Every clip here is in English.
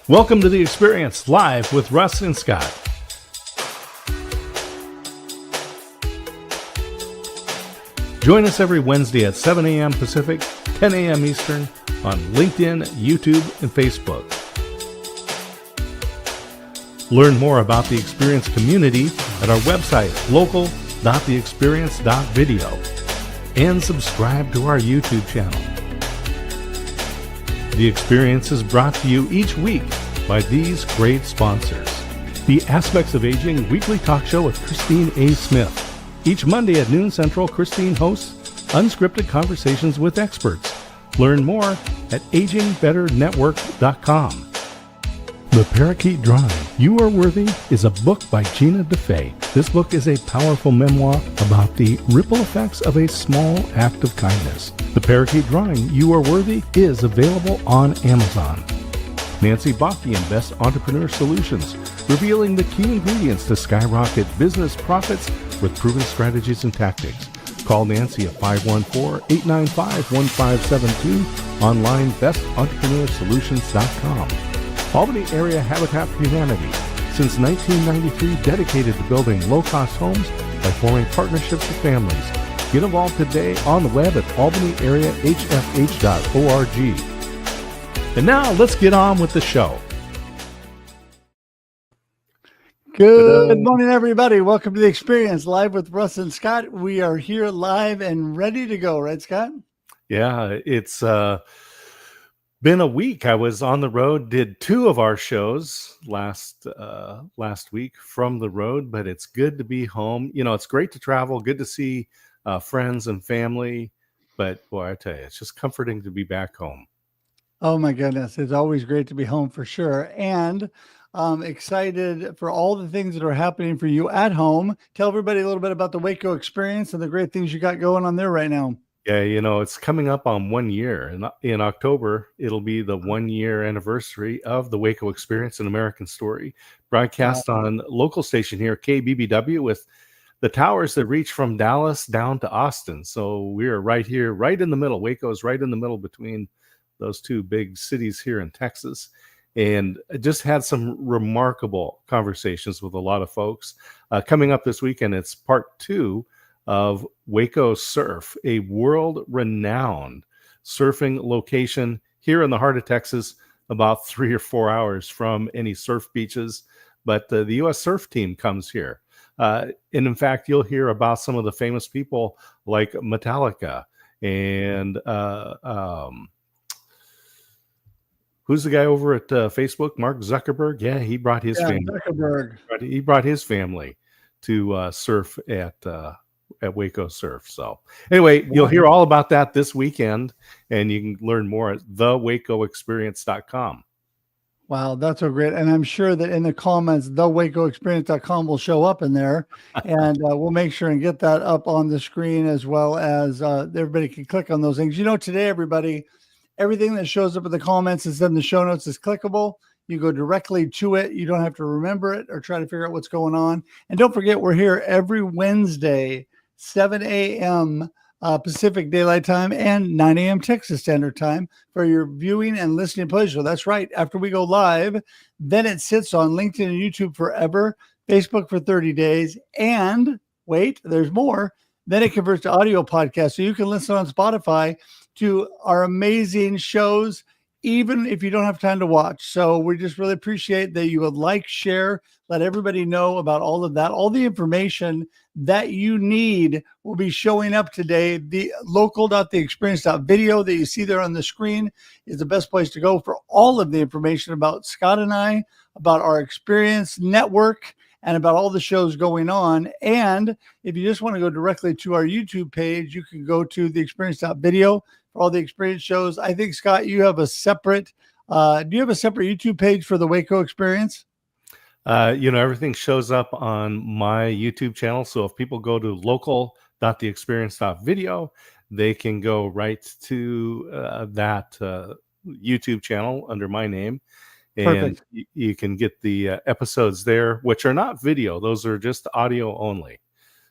Welcome to The Experience, live with Russ and Scott. Join us every Wednesday at 7 a.m. Pacific, 10 a.m. Eastern on LinkedIn, YouTube, and Facebook. Learn more about the Experience community at our website, local.theexperience.video, and subscribe to our YouTube channel. The Experience is brought to you each week by these great sponsors. The Aspects of Aging weekly talk show with Christine A. Smith. Each Monday at noon Central, Christine hosts unscripted conversations with experts. Learn more at agingbetternetwork.com. The Parakeet Drawing, You Are Worthy, is a book by Gina DeFay. This book is a powerful memoir about the ripple effects of a small act of kindness. The Parakeet Drawing, You Are Worthy, is available on Amazon. Nancy Bockian, Best Entrepreneur Solutions, revealing the key ingredients to skyrocket business profits with proven strategies and tactics. Call Nancy at 514-895-1572, online bestentrepreneursolutions.com. Albany Area Habitat for Humanity, since 1993, dedicated to building low-cost homes by forming partnerships with families. Get involved today on the web at albanyareahfh.org. And now, let's get on with the show. Good morning, everybody. Welcome to The Experience, live with Russ and Scott. We are here live and ready to go, right, Scott? Yeah, it's been a week. I was on the road, did two of our shows last week from the road, but it's good to be home. You know, it's great to travel, good to see friends and family, but boy, I tell you, it's just comforting to be back home. Oh my goodness, it's always great to be home for sure. And I'm excited for all the things that are happening for you at home. Tell everybody a little bit about the Waco Experience and the great things you got going on there right now. Yeah, you know, it's coming up on 1 year. And in October, it'll be the 1 year anniversary of the Waco Experience, an American story, broadcast on local station here, KBBW, with the towers that reach from Dallas down to Austin. So we're right here, right in the middle. Waco is right in the middle between those two big cities here in Texas. And I just had some remarkable conversations with a lot of folks. Coming up this weekend, it's part 2 of Waco Surf, a world-renowned surfing location here in the heart of Texas, about 3 or 4 hours from any surf beaches. But the U.S. surf team comes here. And in fact, you'll hear about some of the famous people like Metallica and who's the guy over at Facebook? Mark Zuckerberg. Yeah, he brought his family. Zuckerberg. He brought his family to surf at Waco Surf. So anyway, you'll hear all about that this weekend, and you can learn more at thewacoexperience.com. Wow, that's so great. And I'm sure that in the comments, thewacoexperience.com will show up in there, and we'll make sure and get that up on the screen, as well as everybody can click on those things. You know, today, everybody, everything that shows up in the comments is in the show notes is clickable. You go directly to it. You don't have to remember it or try to figure out what's going on. And don't forget, we're here every Wednesday, 7 a.m. Pacific Daylight Time and 9 a.m. Texas Standard Time for your viewing and listening pleasure. That's right. After we go live, then it sits on LinkedIn and YouTube forever, Facebook for 30 days, and wait, there's more. Then it converts to audio podcast. So you can listen on Spotify to our amazing shows, even if you don't have time to watch. So we just really appreciate that you would like, share, let everybody know about all of that. All the information that you need will be showing up today. The local.theexperience.video that you see there on the screen is the best place to go for all of the information about Scott and I, about our Experience Network, and about all the shows going on. And if you just want to go directly to our YouTube page, you can go to theexperience.video for all the Experience shows. I think, Scott, you have a separate, do you have a separate YouTube page for the Waco Experience? You know, everything shows up on my YouTube channel. So if people go to local.theexperience.video, they can go right to that YouTube channel under my name. And you can get the episodes there, which are not video. Those are just audio only.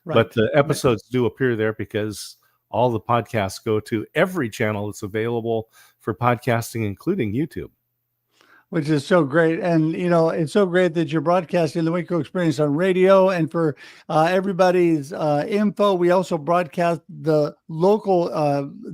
Right. But the episodes do appear there because all the podcasts go to every channel that's available for podcasting, including YouTube. which is so great. And, it's so great that you're broadcasting the Waco Experience on radio. And for everybody's info, we also broadcast the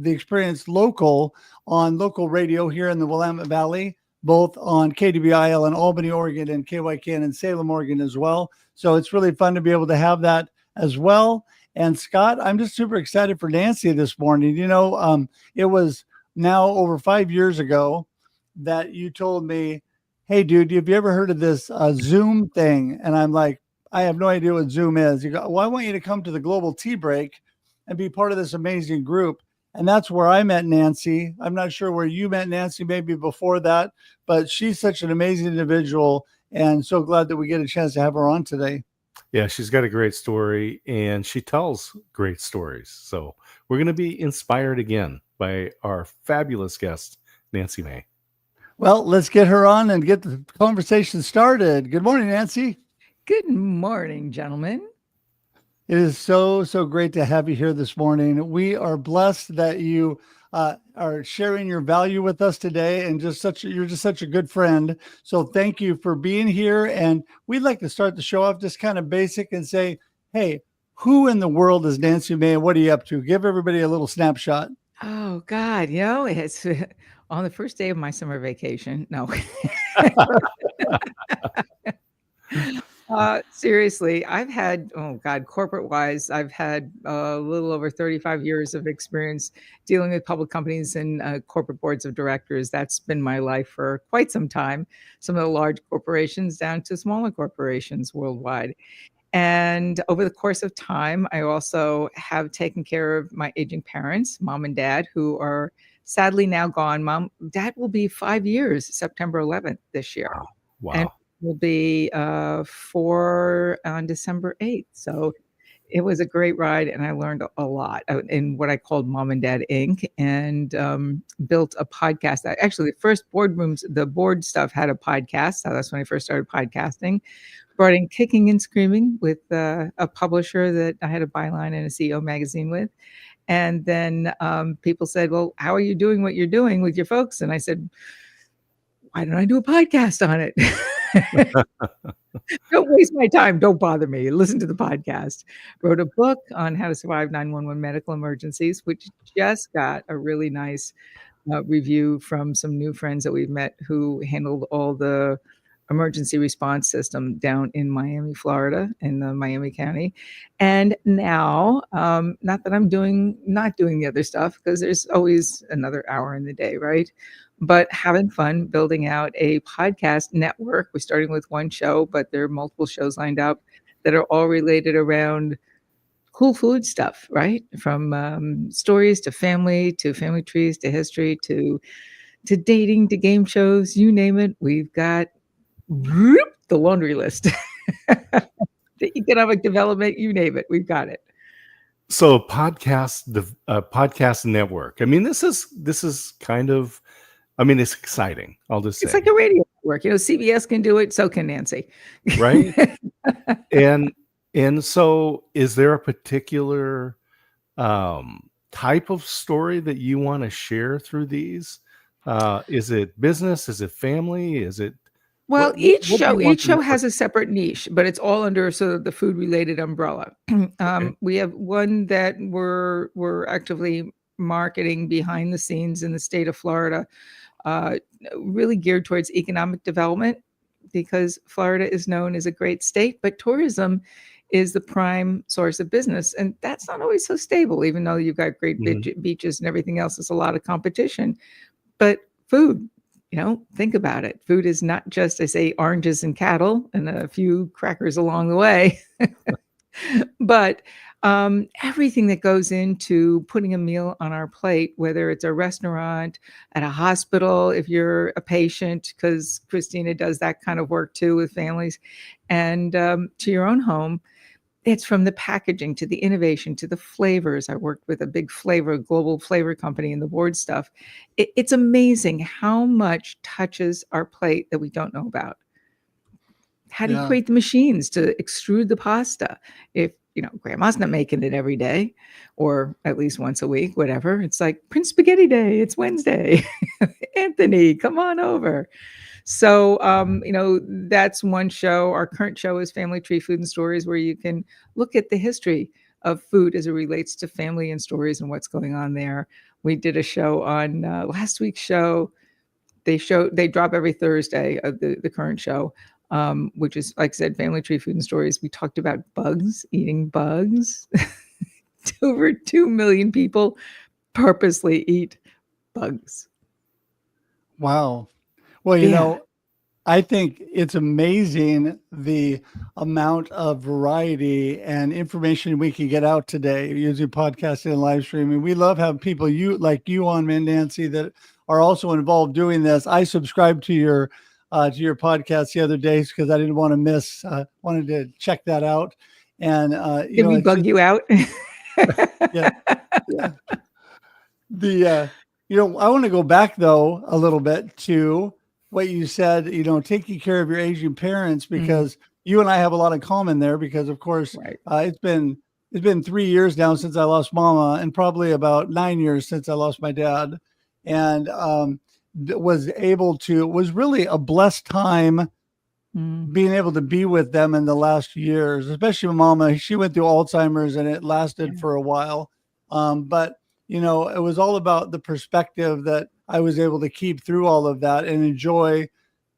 experience local on local radio here in the Willamette Valley, both on KDBIL in Albany, Oregon, and KYKN in Salem, Oregon as well. So it's really fun to be able to have that as well. And Scott, I'm just super excited for Nancy this morning. It was now over 5 years ago that you told me, hey, dude, have you ever heard of this Zoom thing? And I'm like, I have no idea what Zoom is. You go, well, I want you to come to the Global Tea Break and be part of this amazing group. And that's where I met Nancy. I'm not sure where you met Nancy, maybe before that, but she's such an amazing individual, and so glad that we get a chance to have her on today. Yeah, she's got a great story, and she tells great stories. So we're going to be inspired again by our fabulous guest, Nancy May. Well, let's get her on and get the conversation started. Good morning, Nancy. Good morning, gentlemen. It is so great to have you here this morning. We are blessed that you are sharing your value with us today, and you're just such a good friend. So thank you for being here. And we'd like to start the show off just kind of basic and say, hey, who in the world is Nancy May and what are you up to? Give everybody a little snapshot. Oh, God, it's on the first day of my summer vacation. No. Seriously, I've had, corporate wise, I've had a little over 35 years of experience dealing with public companies and corporate boards of directors. That's been my life for quite some time. Some of the large corporations down to smaller corporations worldwide. And over the course of time, I also have taken care of my aging parents, mom and dad, who are sadly now gone. Dad will be 5 years, September 11th this year. Wow. And will be 4 on December 8th. So it was a great ride, and I learned a lot in what I called Mom and Dad Inc. and built a podcast. Actually, the first boardrooms, the board stuff had a podcast. So that's when I first started podcasting. Brought in Kicking and Screaming with a publisher that I had a byline in a CEO magazine with. And then people said, well, how are you doing what you're doing with your folks? And I said, why don't I do a podcast on it? Don't waste my time. Don't bother me. Listen to the podcast. Wrote a book on how to survive 911 medical emergencies, which just got a really nice review from some new friends that we've met who handled all the emergency response system down in Miami, Florida, in the Miami County. And now, not that I'm not doing the other stuff, because there's always another hour in the day, right? But having fun building out a podcast network. We're starting with one show, but there are multiple shows lined up that are all related around cool food stuff, right? From stories to family trees to history to dating to game shows, you name it. We've got the laundry list. The economic development, you name it, we've got it. So podcast network. I mean, this is kind of, it's exciting. I'll just say it's like a radio network. CBS can do it, so can Nancy. Right. and so is there a particular type of story that you want to share through these? Is it business? Is it family? Is it? Well, each show has a separate niche, but it's all under sort of the food related umbrella. Okay. We have one that we're actively marketing behind the scenes in the state of Florida, really geared towards economic development, because Florida is known as a great state, but tourism is the prime source of business. And that's not always so stable, even though you've got great beaches and everything else. There's a lot of competition. But food, think about it. Food is not just, I say, oranges and cattle and a few crackers along the way, but everything that goes into putting a meal on our plate, whether it's a restaurant, at a hospital, if you're a patient, because Christina does that kind of work too with families, and to your own home. It's from the packaging to the innovation to the flavors. I worked with a big global flavor company in the board stuff. It's amazing how much touches our plate that we don't know about. How do you create the machines to extrude the pasta? If, grandma's not making it every day, or at least once a week, whatever. It's like Prince Spaghetti Day. It's Wednesday. Anthony, come on over. So, that's one show. Our current show is Family Tree Food and Stories, where you can look at the history of food as it relates to family and stories and what's going on there. We did a show on last week's show. They drop every Thursday of the current show, which is, like I said, Family Tree Food and Stories. We talked about bugs, eating bugs. Over 2 million people purposely eat bugs. Wow. Well, Yeah. I think it's amazing the amount of variety and information we can get out today using podcasting and live streaming. We love having people like you on, man, Nancy, that are also involved doing this. I subscribed to your podcast the other day because I didn't want to miss. Wanted to check that out, and Did we bug you out? yeah. The I want to go back though a little bit to what you said, taking care of your aging parents, because you and I have a lot in common there, because of course, Right. It's been 3 years now since I lost mama, and probably about 9 years since I lost my dad. And was really a blessed time being able to be with them in the last years, especially with mama. She went through Alzheimer's and it lasted for a while. But it was all about the perspective that I was able to keep through all of that and enjoy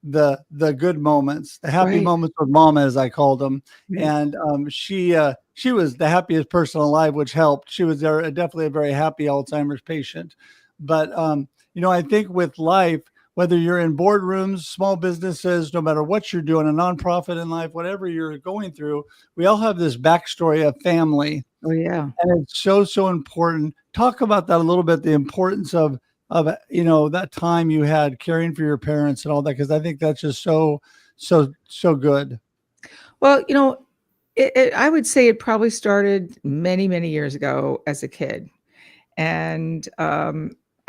the good moments, the happy moments with mama, as I called them. And she was the happiest person alive, which helped. She was definitely a very happy Alzheimer's patient. But I think with life, whether you're in boardrooms, small businesses, no matter what you're doing, a nonprofit in life, whatever you're going through, we all have this backstory of family. Oh, yeah. And it's so important. Talk about that a little bit, the importance of that time you had caring for your parents and all that, because I think that's just so good. Well, I would say it probably started many, many years ago as a kid. And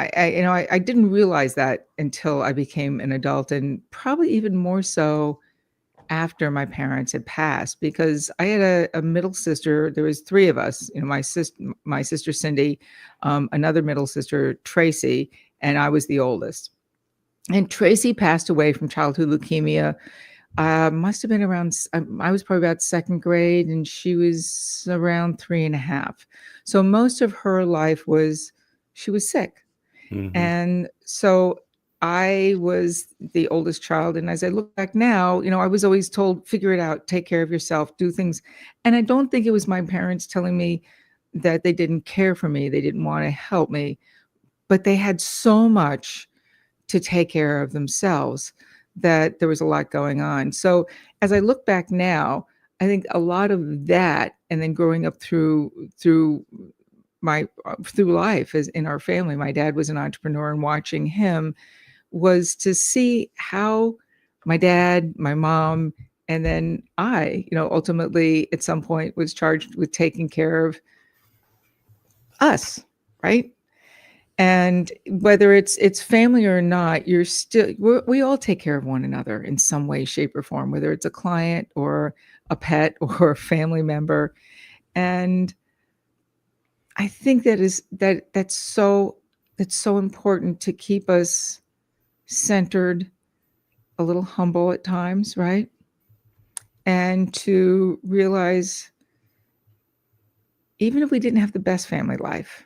I didn't realize that until I became an adult, and probably even more so after my parents had passed, because I had a middle sister. There was 3 of us, my sister Cindy, another middle sister Tracy, and I was the oldest. And Tracy passed away from childhood leukemia. Must have been around, I was probably about 2nd grade, and she was around 3.5. So most of her life she was sick. And so I was the oldest child. And as I look back now, I was always told, figure it out, take care of yourself, do things. And I don't think it was my parents telling me that they didn't care for me. They didn't want to help me, but they had so much to take care of themselves that there was a lot going on. So as I look back now, I think a lot of that, and then growing up through life as in our family, my dad was an entrepreneur, and watching him was to see how my dad, my mom, and then I, ultimately at some point was charged with taking care of us, right? And whether it's family or not, we all take care of one another in some way, shape, or form, whether it's a client or a pet or a family member. And I think that's so important to keep us centered, a little humble at times, right? And to realize, even if we didn't have the best family life,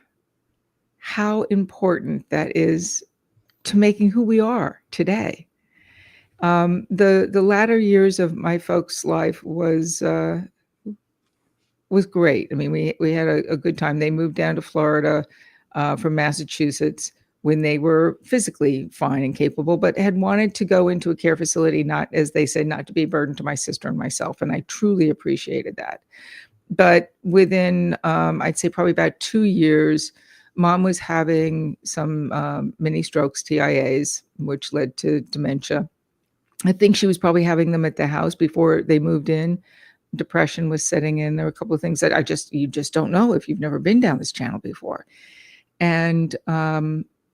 how important that is to making who we are today. The latter years of my folks' life was great. I mean, we had a good time. They moved down to Florida from Massachusetts when they were physically fine and capable, but had wanted to go into a care facility, not, as they said, not to be a burden to my sister and myself. And I truly appreciated that. But within, I'd say probably about 2 years, Mom was having some mini strokes, TIAs, which led to dementia. I think she was probably having them at the house before they moved in. Depression was setting in. There were a couple of things that you just don't know if you've never been down this channel before. And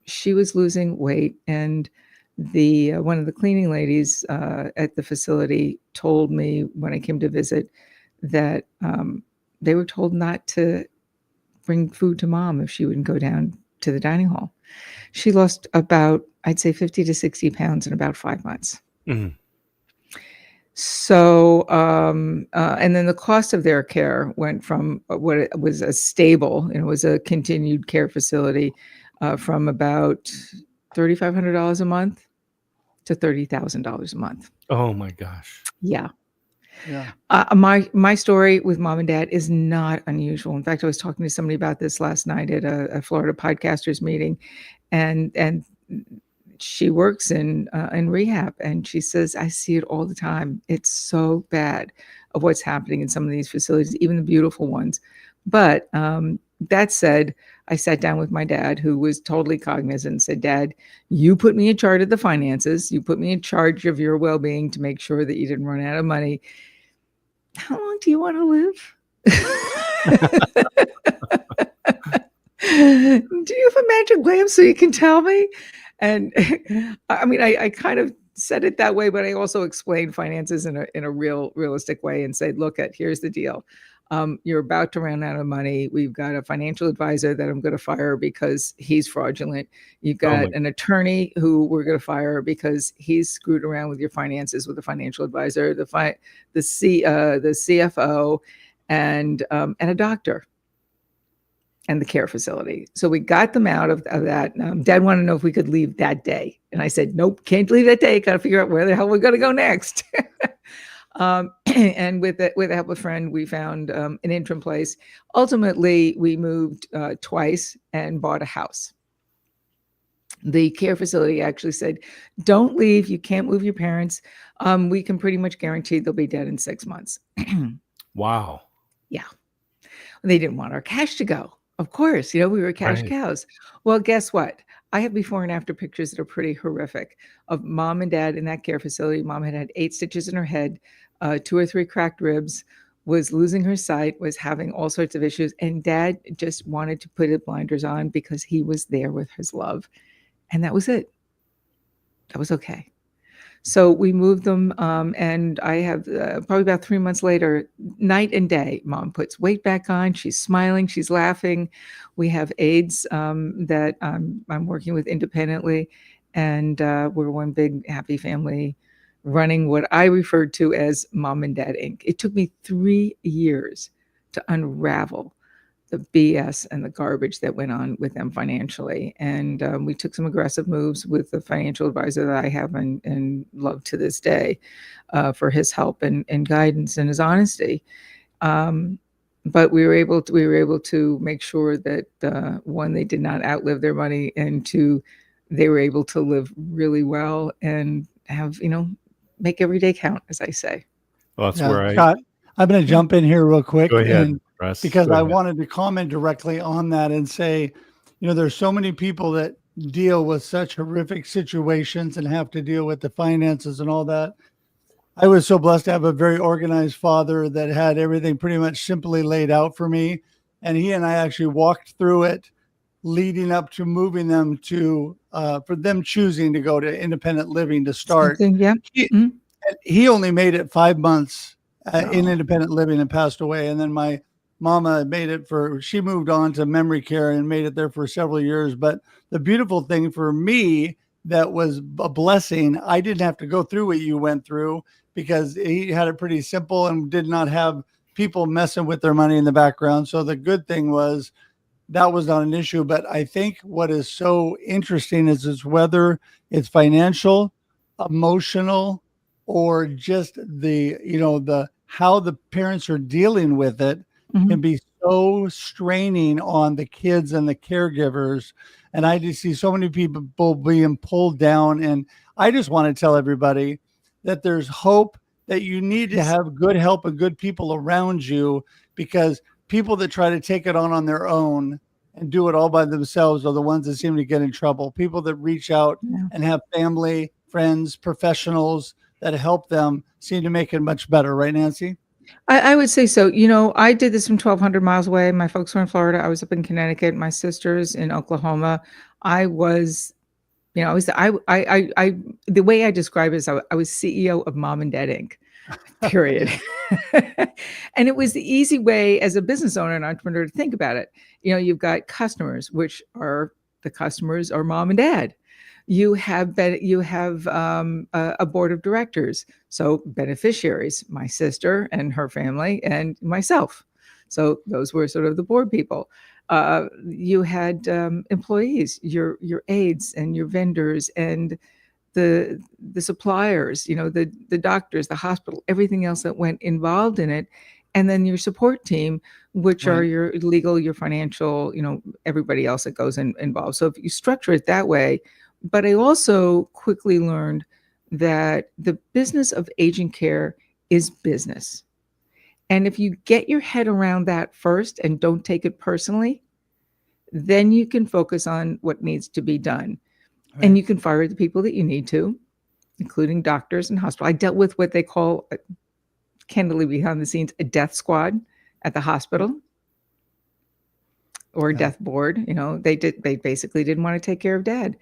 she was losing weight, and one of the cleaning ladies at the facility told me when I came to visit that they were told not to bring food to Mom if she wouldn't go down to the dining hall. She lost about, I'd say, 50 to 60 pounds in about 5 months. Mhm. So, and then the cost of their care went from what it was a stable, and it was a continued care facility, from about $3,500 a month to $30,000 a month. Oh my gosh. Yeah. Yeah. My story with mom and dad is not unusual. In fact, I was talking to somebody about this last night at a Florida podcasters meeting, and she works in rehab, and she says, I see it all the time. It's so bad of what's happening in some of these facilities, even the beautiful ones. But that said, I sat down with my dad, who was totally cognizant, and said, Dad, you put me in charge of the finances. You put me in charge of your well-being to make sure that you didn't run out of money. How long do you want to live? Do you have a magic lamp so you can tell me? And I mean, I kind of said it that way, but I also explained finances in a realistic way and said, look, here's the deal. You're about to run out of money. We've got a financial advisor that I'm going to fire because he's fraudulent. You've got an attorney who we're going to fire because he's screwed around with your finances with a financial advisor, the CFO, and a doctor, and the care facility. So we got them out of that. Dad wanted to know if we could leave that day. And I said, nope, can't leave that day. Got to figure out where the hell we're going to go next. And with the help of a friend, we found an interim place. Ultimately, we moved twice and bought a house. The care facility actually said, don't leave. You can't move your parents. We can pretty much guarantee they'll be dead in 6 months. Wow. Yeah. They didn't want our cash to go. Of course, we were cash cows. Well, guess what? I have before and after pictures that are pretty horrific of mom and dad in that care facility. Mom had 8 stitches in her head, 2 or 3 cracked ribs, was losing her sight, was having all sorts of issues. And dad just wanted to put his blinders on because he was there with his love. And that was it. That was okay. So we moved them, and I have probably about 3 months later, night and day, mom puts weight back on. She's smiling. She's laughing. We have aides that I'm working with independently, and we're one big happy family running what I referred to as Mom and Dad Inc. It took me 3 years to unravel the BS and the garbage that went on with them financially. And we took some aggressive moves with the financial advisor that I have and love to this day for his help and guidance and his honesty. But we were able to make sure that one, they did not outlive their money, and two, they were able to live really well and have, make every day count, as I say. Well, that's where Scott, I'm going to jump in here real quick. Go ahead, and Russ. because I wanted to comment directly on that and say, there's so many people that deal with such horrific situations and have to deal with the finances and all that. I was so blessed to have a very organized father that had everything pretty much simply laid out for me. And he and I actually walked through it leading up to moving them to, for them choosing to go to independent living to start. Yeah. He only made it 5 months in independent living and passed away. And then my mama made it she moved on to memory care and made it there for several years. But the beautiful thing for me that was a blessing, I didn't have to go through what you went through because he had it pretty simple and did not have people messing with their money in the background. So the good thing was that was not an issue. But I think what is so interesting is whether it's financial, emotional, or just the how the parents are dealing with it can be so straining on the kids and the caregivers. And I just see so many people being pulled down. And I just want to tell everybody that there's hope, that you need to have good help and good people around you, because people that try to take it on their own and do it all by themselves are the ones that seem to get in trouble. People that reach out and have family, friends, professionals that help them seem to make it much better. Right, Nancy? I would say so. I did this from 1,200 miles away. My folks were in Florida. I was up in Connecticut. My sister's in Oklahoma. I was, the way I describe it is I was CEO of Mom and Dad Inc. Period. And it was the easy way as a business owner and entrepreneur to think about it. You've got customers, which are the customers are mom and dad. You have a board of directors. So beneficiaries, my sister and her family, and myself. So those were sort of the board people. You had employees, your aides and your vendors and the suppliers, the doctors, the hospital, everything else that went involved in it. And then your support team, which are your legal, your financial, everybody else that goes involved. So if you structure it that way, but I also quickly learned that the business of aging care is business. And if you get your head around that first and don't take it personally, then you can focus on what needs to be done. Right. And you can fire the people that you need to, including doctors and hospital. I dealt with what they call, candidly behind the scenes, a death squad at the hospital or a death board. They basically didn't want to take care of Dad.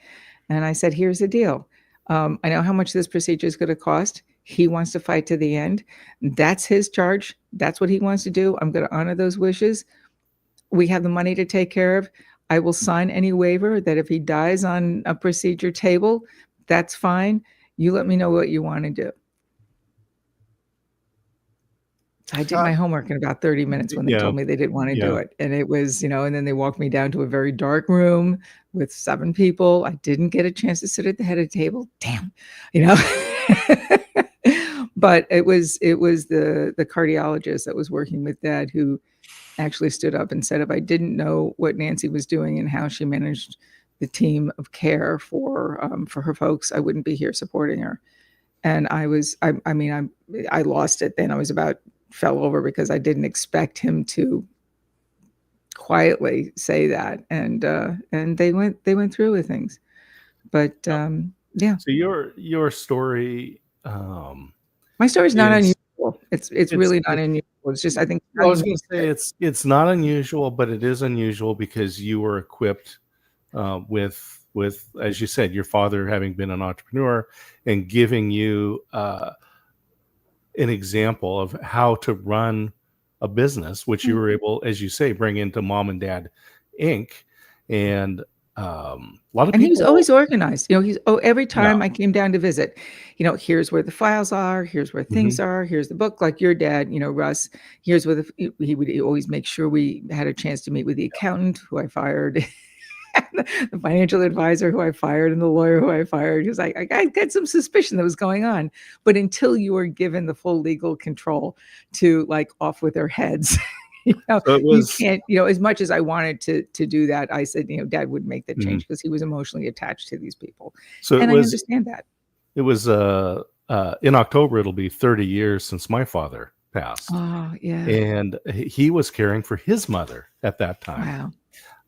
And I said, here's the deal. I know how much this procedure is going to cost. He wants to fight to the end. That's his charge. That's what he wants to do. I'm going to honor those wishes. We have the money to take care of. I will sign any waiver that if he dies on a procedure table, that's fine. You let me know what you want to do. I did my homework in about 30 minutes when they told me they didn't want to do it. And it was, and then they walked me down to a very dark room with 7 people. I didn't get a chance to sit at the head of the table. Damn, But it was the cardiologist that was working with Dad who actually stood up and said, if I didn't know what Nancy was doing and how she managed the team of care for her folks, I wouldn't be here supporting her. And I lost it then. I was fell over because I didn't expect him to quietly say that. And they went through with things. But yeah. So your story, my story is not unusual. It's really not unusual. It's just, I think I was going to say it's not unusual, but it is unusual because you were equipped with, as you said, your father having been an entrepreneur and giving you an example of how to run a business, which you were able, as you say, bring into Mom and Dad Inc. And a lot of people, he was always organized. Every time I came down to visit, here's where the files are, here's where things are, here's the book, like your dad, Russ, here's where he would always make sure we had a chance to meet with the accountant who I fired, the financial advisor who I fired, and the lawyer who I fired. He was like, I got some suspicion that was going on. But until you were given the full legal control to off with their heads, you can't, as much as I wanted to do that, I said, Dad would make that change because he was emotionally attached to these people. I understand that. It was in October, it'll be 30 years since my father passed. Oh, yeah. And he was caring for his mother at that time.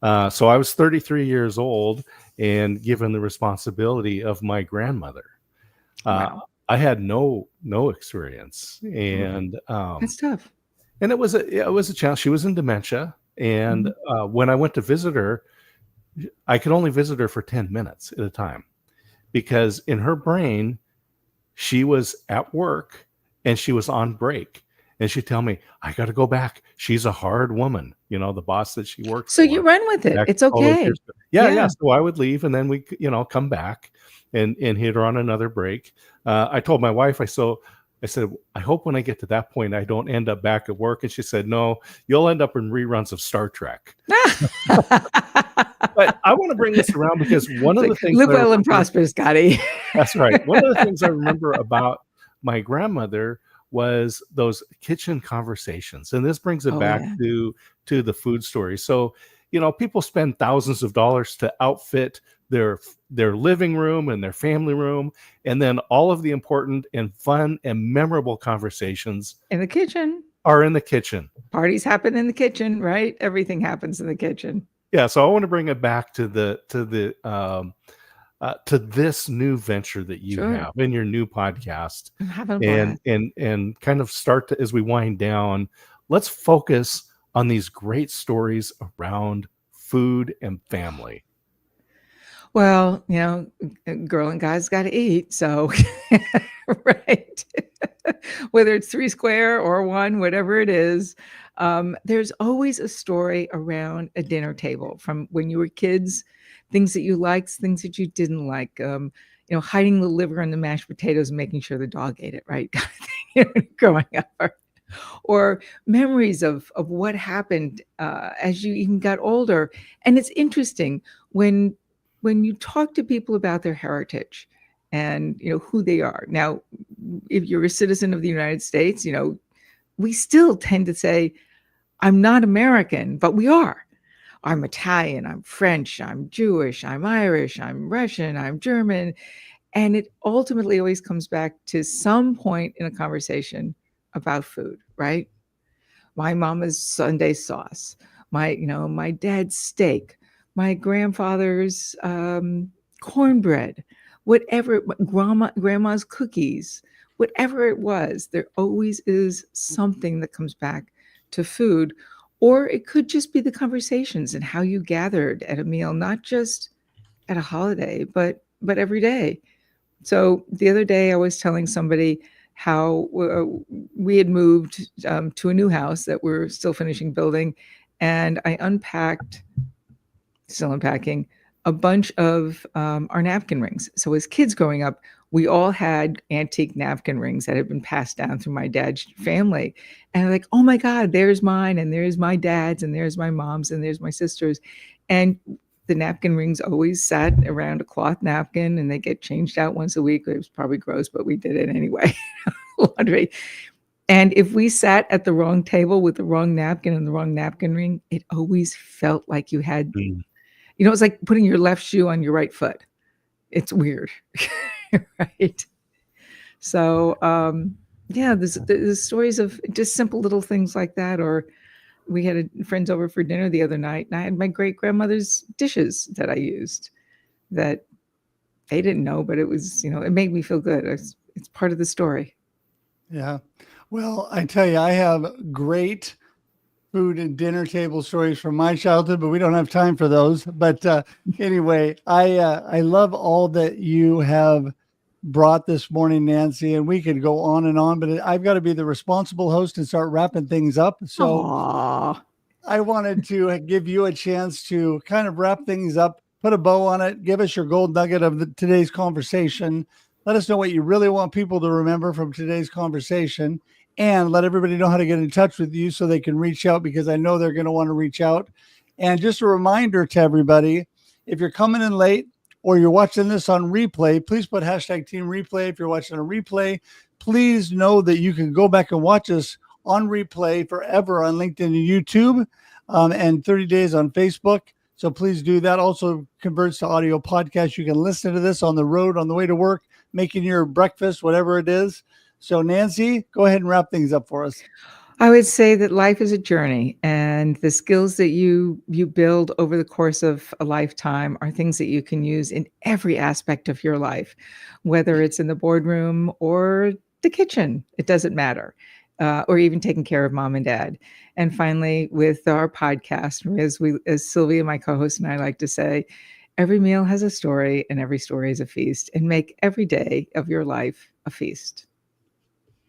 Wow. So I was 33 years old and given the responsibility of my grandmother. Wow. I had no experience, and that's tough. And it was a challenge. She was in dementia, and when I went to visit her, I could only visit her for 10 minutes at a time because in her brain, she was at work and she was on break. And she'd tell me, I got to go back. She's a hard woman, the boss that she works so for. So you run with it. It's okay. Yeah. So I would leave and then we, come back and hit her on another break. I told my wife, I said, I hope when I get to that point, I don't end up back at work. And she said, no, you'll end up in reruns of Star Trek. But I want to bring this around because one of the things. Live well and prosper, Scotty. That's right. One of the things I remember about my grandmother was those kitchen conversations. And this brings it back to the food story. So, people spend thousands of dollars to outfit their living room and their family room. And then all of the important and fun and memorable conversations in the kitchen are in the kitchen. Parties happen in the kitchen, right? Everything happens in the kitchen. Yeah. So I want to bring it back to this new venture that you have in your new podcast, and kind of start to, as we wind down, let's focus on these great stories around food and family. Well, girl and guys got to eat. So, right. Whether it's 3 square or 1, whatever it is, there's always a story around a dinner table from when you were kids. things that you liked, things that you didn't like, hiding the liver in the mashed potatoes and making sure the dog ate it, right? Growing up. Or memories of what happened as you even got older. And it's interesting when you talk to people about their heritage and who they are. Now, if you're a citizen of the United States, we still tend to say, I'm not American, but we are. I'm Italian, I'm French, I'm Jewish, I'm Irish, I'm Russian, I'm German. And it ultimately always comes back to some point in a conversation about food, right? My mama's Sunday sauce, my dad's steak, my grandfather's cornbread, whatever, grandma's cookies, whatever it was, there always is something that comes back to food. Or it could just be the conversations and how you gathered at a meal, not just at a holiday, but every day. So the other day I was telling somebody how we had moved to a new house that we're still finishing building. And I still unpacking, a bunch of our napkin rings. So as kids growing up, we all had antique napkin rings that had been passed down through my dad's family. And I'm like, oh my God, there's mine, and there's my dad's, and there's my mom's, and there's my sister's. And the napkin rings always sat around a cloth napkin, and they get changed out once a week. It was probably gross, but we did it anyway. Laundry. And if we sat at the wrong table with the wrong napkin and the wrong napkin ring, it always felt like you had, it's like putting your left shoe on your right foot. It's weird. Right. So, there's stories of just simple little things like that. Or we had friends over for dinner the other night, and I had my great grandmother's dishes that I used that they didn't know, but it was, it made me feel good. It's part of the story. Yeah. Well, I tell you, I have great food and dinner table stories from my childhood, but we don't have time for those. But anyway, I love all that you have brought this morning, Nancy, and we could go on and on, but I've got to be the responsible host and start wrapping things up. So Aww. I wanted to give you a chance to kind of wrap things up, put a bow on it, give us your gold nugget of today's conversation. Let us know what you really want people to remember from today's conversation, and let everybody know how to get in touch with you so they can reach out, because I know they're going to want to reach out. And just a reminder to everybody, if you're coming in late or you're watching this on replay, please put hashtag Team Replay. If you're watching a replay, please know that you can go back and watch us on replay forever on LinkedIn and YouTube, and 30 days on Facebook. So please do that. Also converts to audio podcast. You can listen to this on the road, on the way to work, making your breakfast, whatever it is. So Nancy, go ahead and wrap things up for us. I would say that life is a journey, and the skills that you build over the course of a lifetime are things that you can use in every aspect of your life, whether it's in the boardroom or the kitchen. It doesn't matter. Or even taking care of mom and dad. And finally, with our podcast, as Sylvia, my co-host, and I like to say, every meal has a story, and every story is a feast, and make every day of your life a feast.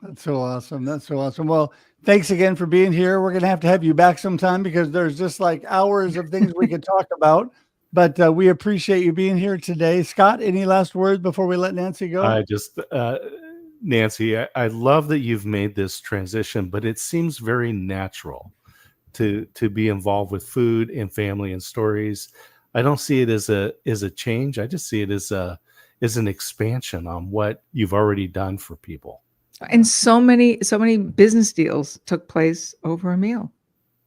That's so awesome. That's so awesome. Well, thanks again for being here. We're going to have you back sometime, because there's just like hours of things we could talk about. But we appreciate you being here today. Scott, any last words before we let Nancy go? Nancy, I love that you've made this transition, but it seems very natural to be involved with food and family and stories. I don't see it as a change. I just see it as an expansion on what you've already done for people. And so many business deals took place over a meal,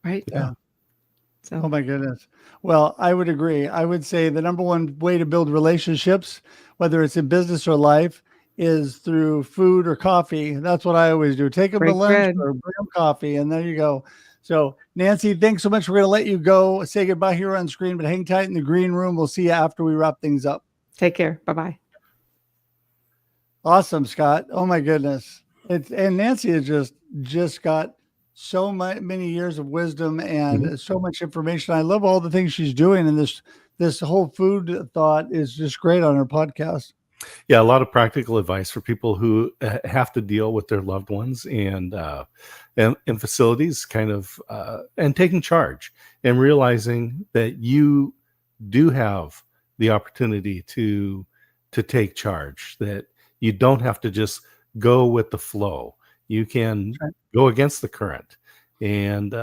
right? Yeah. So. Oh my goodness. Well, I would agree. I would say the number one way to build relationships, whether it's in business or life, is through food or coffee. That's what I always do. Take them to lunch or bring them coffee, and there you go. So Nancy, thanks so much. We're going to let you go. Say goodbye here on screen, but hang tight in the green room. We'll see you after we wrap things up. Take care. Bye-bye. Awesome, Scott. Oh my goodness. And Nancy has just got so many years of wisdom and so much information. I love all the things she's doing. And this whole food thought is just great on her podcast. Yeah, a lot of practical advice for people who have to deal with their loved ones and facilities, kind of, and taking charge and realizing that you do have the opportunity to take charge, that you don't have to just go with the flow. You can go against the current and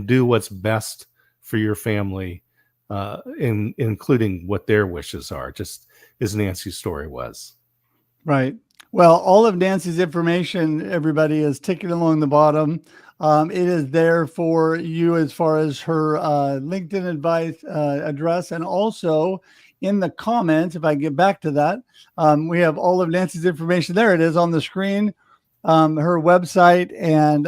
do what's best for your family, including what their wishes are, just as Nancy's story was. Right. Well, all of Nancy's information, everybody, is ticking along the bottom. It is there for you as far as her LinkedIn advice address, and also in the comments, if I get back to that, we have all of Nancy's information. There it is on the screen, her website and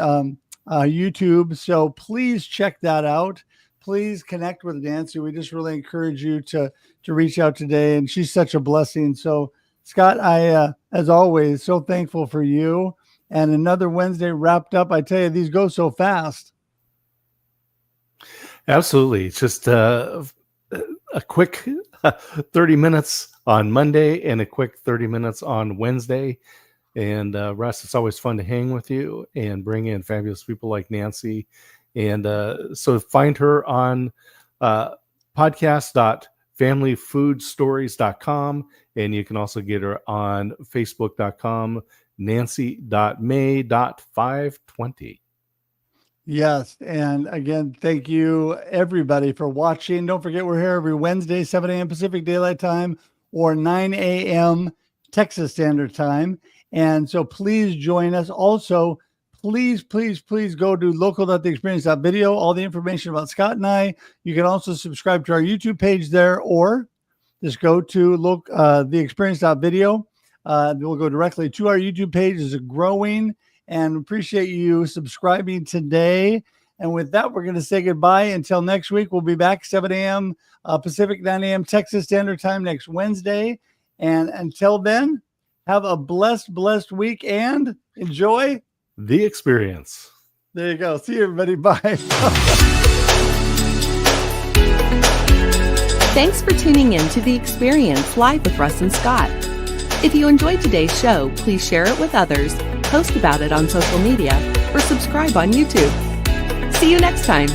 YouTube. So please check that out. Please connect with Nancy. We just really encourage you to reach out today, and she's such a blessing. So Scott, I, as always, so thankful for you. And another Wednesday wrapped up. I tell you, these go so fast. Absolutely. It's just a quick 30 minutes on Monday and a quick 30 minutes on Wednesday. And Russ, it's always fun to hang with you and bring in fabulous people like Nancy. And so find her on podcast.familyfoodstories.com. And you can also get her on facebook.com, nancy.may.520. Yes. And again, thank you everybody for watching. Don't forget, we're here every Wednesday, 7 a.m. Pacific Daylight Time or 9 a.m. Texas Standard Time. And so please join us. Also, please go to local.theexperience.video. All the information about Scott and I. You can also subscribe to our YouTube page there, or just go to theexperience.video. We'll go directly to our YouTube page. It's growing, and appreciate you subscribing today. And with that, we're going to say goodbye until next week. We'll be back 7 a.m. Pacific, 9 a.m. Texas Standard Time next Wednesday. And until then, have a blessed week and enjoy the experience. There you go. See you, everybody. Bye. Thanks for tuning in to The Experience live with Russ and Scott. If you enjoyed today's show, please share it with others, post about it on social media, or subscribe on YouTube. See you next time.